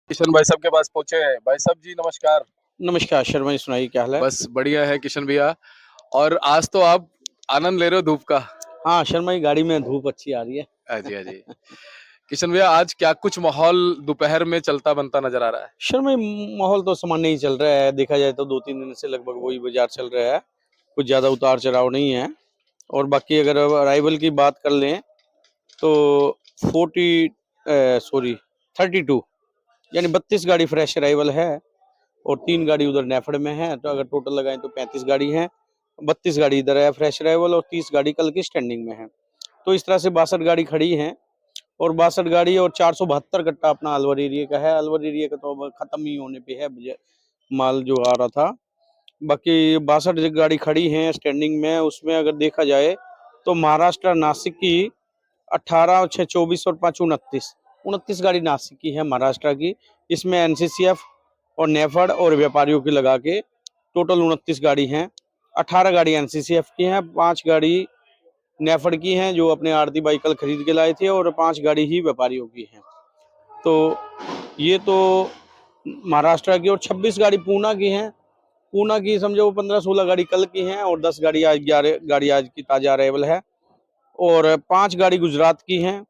किशन भाई साहब के पास पहुंचे हैं। भाई साहब जी नमस्कार। नमस्कार शर्मा जी, सुनाइए क्या हाल है। बस बढ़िया है किशन भैया। और आज तो आप आनंद ले रहे हो धूप का। हाँ शर्मा जी, गाड़ी में धूप अच्छी आ रही है। हाँ जी हाँ जी। किशन भैया आज क्या कुछ माहौल दोपहर में चलता बनता नजर आ रहा है। शर्मा जी, माहौल तो सामान्य ही चल रहा है। देखा जाए तो 2-3 दिन से लगभग वही बाजार चल रहा है। कुछ ज्यादा उतार चढ़ाव नहीं है। और बाकी अगर अराइवल की बात कर लें तो 32 यानी 32 गाड़ी फ्रेश अराइवल है। और 3 गाड़ी उधर नेफेड में है, तो अगर टोटल लगाएं तो 35 गाड़ी है। 32 गाड़ी इधर है फ्रेश अराइवल और 30 गाड़ी कल की स्टैंडिंग में है। तो इस तरह से 62 गाड़ी खड़ी है। और 62 गाड़ी और 472 कट्टा अपना अलवर एरिया का है। अलवर एरिया का तो अब खत्म ही होने पे है माल जो आ रहा था। बाकी 62 गाड़ी खड़ी है स्टैंडिंग में। उसमें अगर देखा जाए तो महाराष्ट्र नासिक की 18, 6, 24 और 5, 29 गाड़ी नासिक की है महाराष्ट्र की। इसमें एनसीसीएफ और नेफड और व्यापारियों की लगा के टोटल 29 गाड़ी हैं। 18 गाड़ी एनसीसीएफ की हैं, 5 गाड़ी नेफड की हैं जो अपने आरती बाई कल खरीद के लाए थे, और 5 गाड़ी ही व्यापारियों की हैं। तो ये तो महाराष्ट्र की। और 26 गाड़ी पूना की हैं। पूना की समझो 15-16 गाड़ी कल की हैं और 10 गाड़ी आज, 11 गाड़ी आज की ताजा अराइवल है। और 5 गाड़ी गुजरात की हैं।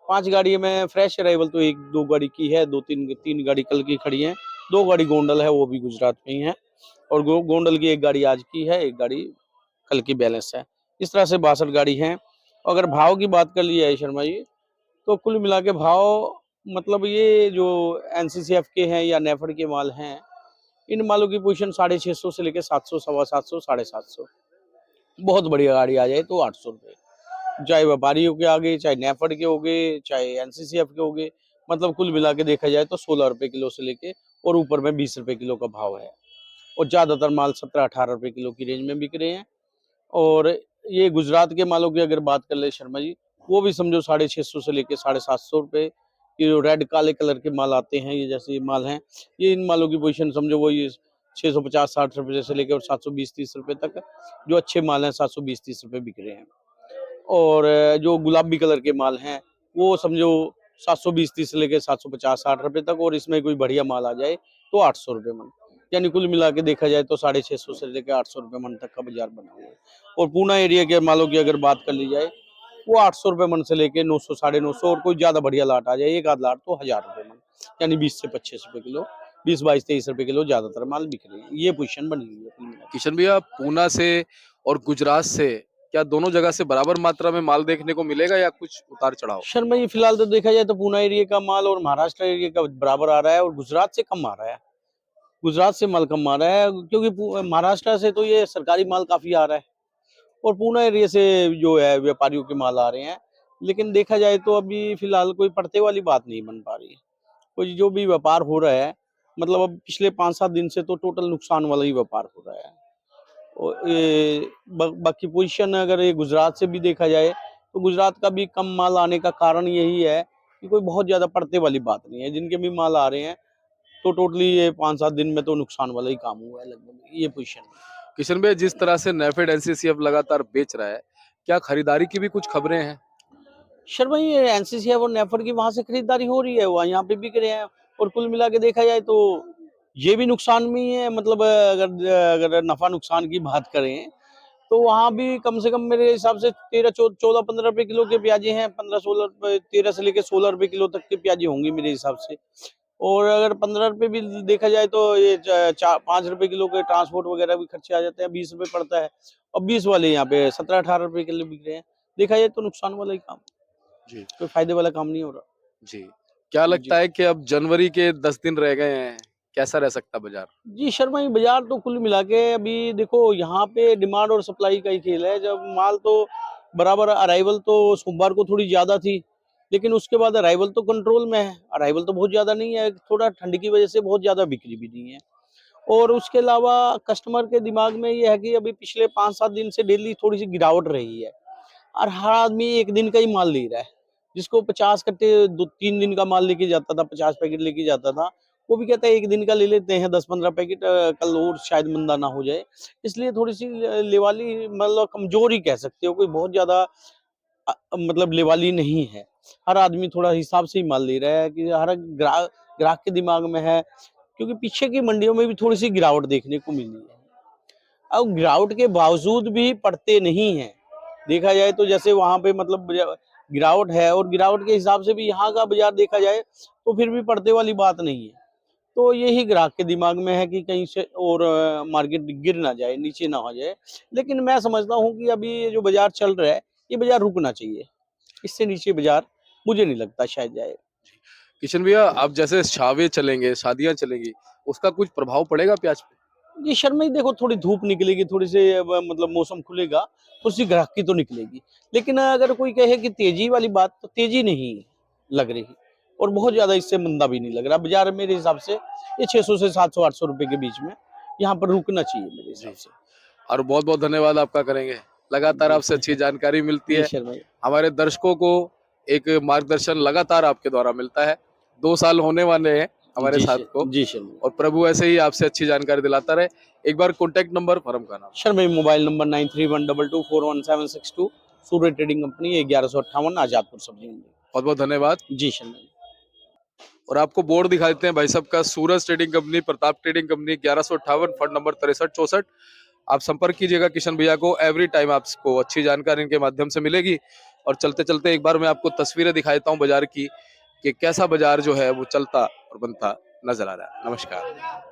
5 गाड़ी में फ्रेश अराइवल तो 1-2 गाड़ी की है, 2-3 गाड़ी कल की खड़ी हैं। 2 गाड़ी गोंडल है, वो भी गुजरात में ही है। और गोंडल की 1 गाड़ी आज की है, 1 गाड़ी कल की बैलेंस है। इस तरह से 62 गाड़ी हैं। अगर भाव की बात कर ली है शर्मा जी, तो कुल मिला के भाव मतलब ये जो एनसीसीएफ के हैं या नेफड के माल हैं, इन मालों की पोजीशन 650 से लेकर 700, 725, 750। बहुत बढ़िया गाड़ी आ जाए तो 800 रुपये, चाहे व्यापारियों के आगे, चाहे नेफड के होगे, चाहे एनसीसीएफ के होगे। मतलब कुल मिला के देखा जाए तो 16 रुपये किलो से लेके और ऊपर में 20 रुपये किलो का भाव है। और ज्यादातर माल 17-18 रुपये किलो की रेंज में बिक रहे हैं। और ये गुजरात के मालों की अगर बात कर ले शर्मा जी, वो भी समझो 650 से लेके 750 रुपये। ये जो रेड काले कलर के माल आते हैं, ये जैसे ये माल हैं, ये इन मालों की पोजीशन समझो वो ये 650-60 रुपये से लेकर 720-30 रुपये तक। जो अच्छे माल हैं 720-30 रुपये बिक रहे हैं। और जो गुलाबी कलर के माल हैं वो समझो 720-30 से लेकर 750-60 रुपये तक। और इसमें कोई बढ़िया माल आ जाए तो 800 रुपये मन। यानी कुल मिला के देखा जाए तो 650 से लेकर 800 रुपये मन तक का बाजार बना हुआ है। और पूना एरिया के मालों की अगर बात कर ली जाए, वो 800 रुपये मन से लेके 900, 950। और कोई ज्यादा बढ़िया लाट आ जाए, एक आध लाट तो 1000 रुपये मन, यानी 20 से 25 रुपये किलो, 20, 22, 23 रुपये किलो ज्यादातर माल बिक रहे हैं। ये पोजीशन बनी हुई है कुल मिला के। किशन भैया पूना से और गुजरात से क्या दोनों जगह से बराबर मात्रा में माल देखने को मिलेगा या कुछ उतार चढ़ाव। शर्मा जी, फिलहाल तो देखा जाए तो पूना एरिया का माल और महाराष्ट्र एरिया का बराबर आ रहा है, और गुजरात से कम आ रहा है। गुजरात से माल कम आ रहा है क्योंकि महाराष्ट्र से तो ये सरकारी माल काफी आ रहा है। और पूना एरिया से जो है व्यापारियों के माल आ रहे हैं। लेकिन देखा जाए तो अभी फिलहाल कोई पड़ते वाली बात नहीं बन पा रही। कोई जो भी व्यापार हो रहा है, मतलब अब पिछले 5-7 दिन से तो टोटल नुकसान वाला ही व्यापार हो रहा है। और बाकी पोजीशन अगर ये गुजरात से भी देखा जाए तो गुजरात का भी कम माल आने का कारण यही है कि कोई बहुत ज्यादा पड़ते वाली बात नहीं है। जिनके भी माल आ रहे हैं तो टोटली ये 5-7 दिन में तो नुकसान वाला ही काम हुआ है लगभग, ये पोजीशन है। किशन भैया जिस तरह से नेफेड एनसीसीएफ लगातार बेच रहा है, क्या खरीदारी की भी कुछ खबरें हैं। शर्मा ये एनसीसीएफ और नेफड की वहां से खरीदारी हो रही है, वहाँ यहाँ पे बिक रहे हैं। और कुल मिला के देखा जाए तो ये भी नुकसान में ही है। मतलब अगर अगर नफा नुकसान की बात करें तो वहां भी कम से कम मेरे हिसाब से 13, 14, 15 रुपए किलो के प्याजे हैं। 15, 16 रुपए, 13 से लेके 16 रुपए किलो तक के प्याजे होंगे मेरे हिसाब से। और अगर 15 रुपए भी देखा जाए तो ये 5 रुपए किलो के ट्रांसपोर्ट वगैरह भी खर्चे आ जाते हैं, 20 रुपए पड़ता है। और 20 वाले यहाँ पे 17-18 रुपए किलो बिक रहे हैं। देखा जाए तो नुकसान वाला ही काम, जी कोई फायदे वाला काम नहीं हो रहा। जी। क्या लगता जी है कि अब जनवरी के 10 दिन रह गए हैं, कैसा रह सकता बाजार। जी शर्मा, ये बाजार तो कुल मिला के अभी देखो यहाँ पे डिमांड और सप्लाई का ही खेल है। जब माल तो बराबर, अराइवल तो सोमवार को थोड़ी ज्यादा थी, लेकिन उसके बाद अराइवल तो कंट्रोल में है। अराइवल तो बहुत ज्यादा नहीं है, थोड़ा ठंड की वजह से बहुत ज्यादा बिक्री भी नहीं है। और उसके अलावा कस्टमर के दिमाग में ये है कि अभी पिछले 5-7 दिन से डेली थोड़ी सी गिरावट रही है। और हर आदमी एक दिन का ही माल ले रहा है। जिसको 50 कट्टे 2-3 दिन का माल लेके जाता था, 50 पैकेट लेके जाता था, वो भी कहता है एक दिन का ले लेते हैं 10-15 पैकेट, कल और शायद मंदा ना हो जाए। इसलिए थोड़ी सी लेवाली, मतलब कमजोर ही कह सकते हो, कोई बहुत ज्यादा मतलब लेवाली नहीं है। हर आदमी थोड़ा हिसाब से ही माल ले रहा है कि हर ग्राहक ग्राहक के दिमाग में है, क्योंकि पीछे की मंडियों में भी थोड़ी सी गिरावट देखने को मिली है। अब गिरावट के बावजूद भी पड़ते नहीं है, देखा जाए तो जैसे वहां पे मतलब गिरावट है, और गिरावट के हिसाब से भी यहाँ का बाजार देखा जाए तो फिर भी पड़ते वाली बात नहीं है। तो यही ग्राहक के दिमाग में है कि कहीं से और मार्केट गिर ना जाए, नीचे ना हो जाए। लेकिन मैं समझता हूँ कि अभी ये जो बाजार चल रहा है, ये बाजार रुकना चाहिए, इससे नीचे बाजार मुझे नहीं लगता शायद जाए। किशन भैया, अब जैसे शावे चलेंगे, शादियां चलेंगी, उसका कुछ प्रभाव पड़ेगा प्याज पे? ये शर्मा ही देखो, थोड़ी धूप निकलेगी, थोड़ी से मतलब मौसम खुलेगा तो उसकी ग्राहकी तो निकलेगी। लेकिन अगर कोई कहे कि तेजी वाली बात, तो तेजी नहीं लग रही, और बहुत ज्यादा इससे मंदा भी नहीं लग रहा बाजार। मेरे हिसाब से ये 600 से 700 800 रुपए के बीच में यहाँ पर रुकना चाहिए मेरे हिसाब जी, से। और बहुत बहुत धन्यवाद आपका करेंगे। लगातार जी आपसे अच्छी जानकारी मिलती जी है। शर्मा जी। हमारे दर्शकों को एक मार्गदर्शन लगातार आपके द्वारा मिलता है। 2 साल होने वाले हैं हमारे साथ को, जी शर्मा और प्रभु ऐसे ही आपसे अच्छी जानकारी दिलाता रहे। एक बार कॉन्टैक्ट नंबर, फर्म का नाम। शर्मा जी। मोबाइल नंबर 9312241762, सूर्य ट्रेडिंग कंपनी, 1158 आजादपुर सब्जी मंडी। बहुत बहुत धन्यवाद। जी शर्मा जी। और आपको बोर्ड दिखा देते हैं भाई साहब का, Suraj trading company, Pratap trading company, 1158, fund number 6364। आप संपर्क कीजिएगा किशन भैया को। एवरी टाइम आपको अच्छी जानकारी इनके माध्यम से मिलेगी। और चलते चलते एक बार मैं आपको तस्वीरें दिखा देता हूँ बाजार की, कि कैसा बाजार जो है वो चलता और बनता नजर आ रहा है। नमस्कार।